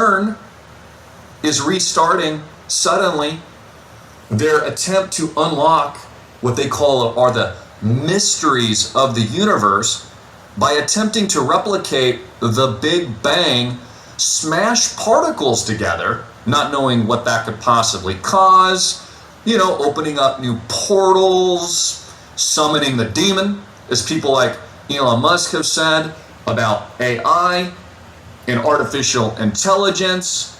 CERN is restarting suddenly their attempt to unlock what they call are the mysteries of the universe by attempting to replicate the Big Bang, smash particles together, not knowing what that could possibly cause, opening up new portals, summoning the demon, as people like Elon Musk have said about AI and artificial intelligence,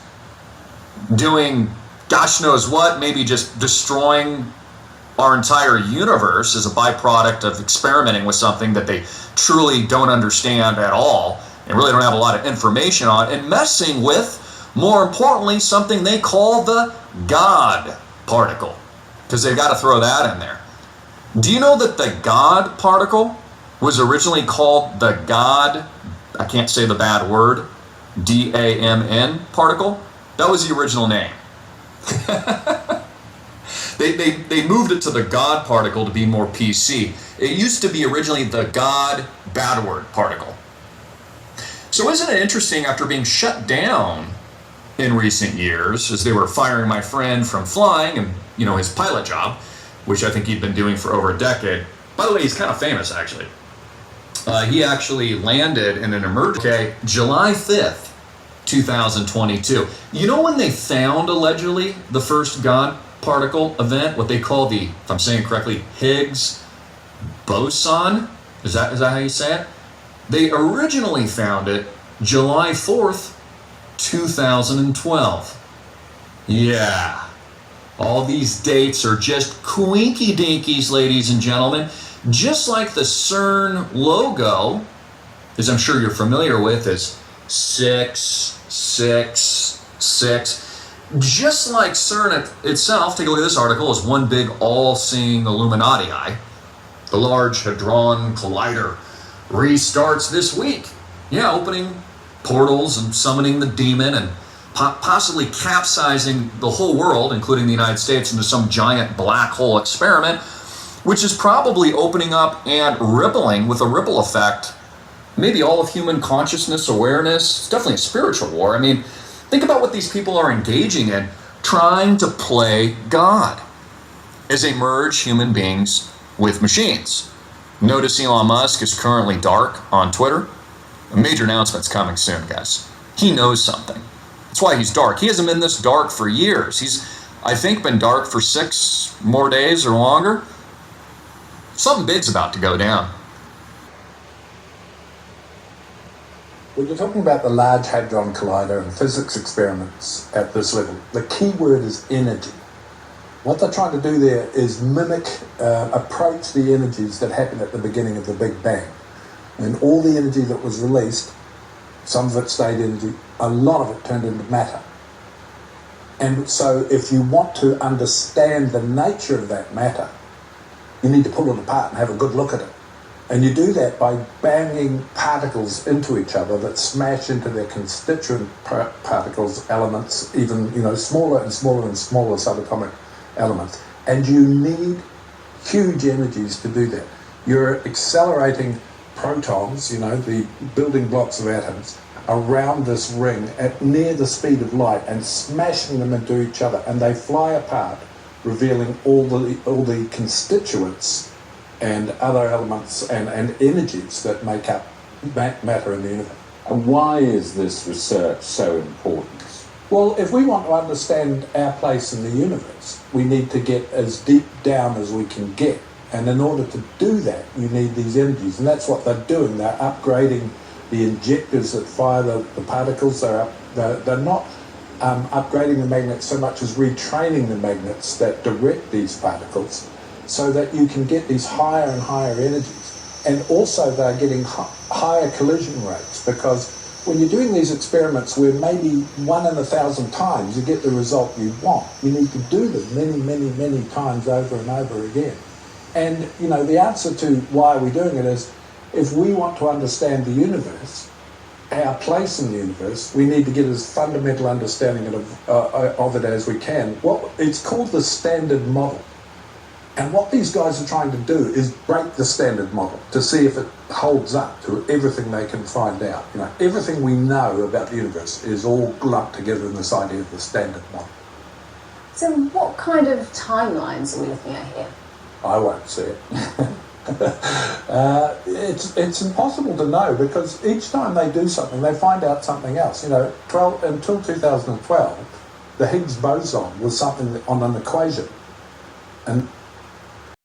doing gosh knows what, maybe just destroying our entire universe as a byproduct of experimenting with something that they truly don't understand at all and really don't have a lot of information on, and messing with, more importantly, something they call the God particle, because they've got to throw that in there. Do you know that the God particle was originally called the God, I can't say the bad word, DAMN particle? That was the original name. They moved it to the God particle to be more PC. It used to be originally the God bad word particle. So isn't it interesting, after being shut down in recent years, as they were firing my friend from flying and his pilot job, which I think he'd been doing for over a decade. By the way, he's kind of famous actually. He actually landed in an emergency, July 5th, 2022. You know when they found, allegedly, the first God particle event, what they call the, if I'm saying it correctly, Higgs boson? Is that how you say it? They originally found it July 4th, 2012. Yeah. All these dates are just quinky dinkies, ladies and gentlemen. Just like the CERN logo, as I'm sure you're familiar with, is 666. Just like CERN itself, take a look at this article, is one big all-seeing Illuminati eye. The Large Hadron Collider restarts this week. Yeah, opening portals and summoning the demon and possibly capsizing the whole world, including the United States, into some giant black hole experiment, which is probably opening up and rippling with a ripple effect, maybe all of human consciousness, awareness. It's definitely a spiritual war. I mean, think about what these people are engaging in, trying to play God as they merge human beings with machines. Notice Elon Musk is currently dark on Twitter. A major announcement's coming soon, guys. He knows something. That's why he's dark. He hasn't been this dark for years. He's, I think, been dark for 6 more days or longer. Something big's about to go down. When you're talking about the Large Hadron Collider and physics experiments at this level, the key word is energy. What they're trying to do there is approach the energies that happened at the beginning of the Big Bang. And all the energy that was released, some of it stayed energy, a lot of it turned into matter. And so if you want to understand the nature of that matter, you need to pull it apart and have a good look at it. And you do that by banging particles into each other that smash into their constituent particles, elements, even smaller and smaller and smaller subatomic elements. And you need huge energies to do that. You're accelerating protons, the building blocks of atoms, around this ring at near the speed of light and smashing them into each other, and they fly apart, revealing all the constituents and other elements and energies that make up matter in the universe. And why is this research so important? Well, if we want to understand our place in the universe, we need to get as deep down as we can get. And in order to do that, you need these energies. And that's what they're doing. They're upgrading the injectors that fire the particles. They're not upgrading the magnets so much as retraining the magnets that direct these particles, so that you can get these higher and higher energies. And also they're getting higher collision rates, because when you're doing these experiments where maybe 1 in 1,000 times you get the result you want, you need to do them many, many, many times over and over again. And, the answer to why we're doing it is, if we want to understand the universe, our place in the universe, we need to get as fundamental understanding of it as we can. It's called the Standard Model. And what these guys are trying to do is break the standard model to see if it holds up to everything they can find out. You know, everything we know about the universe is all lumped together in this idea of the standard model. So what kind of timelines are we looking at here? I won't see it. It's impossible to know because each time they do something, they find out something else. You know, until 2012, the Higgs boson was something on an equation. And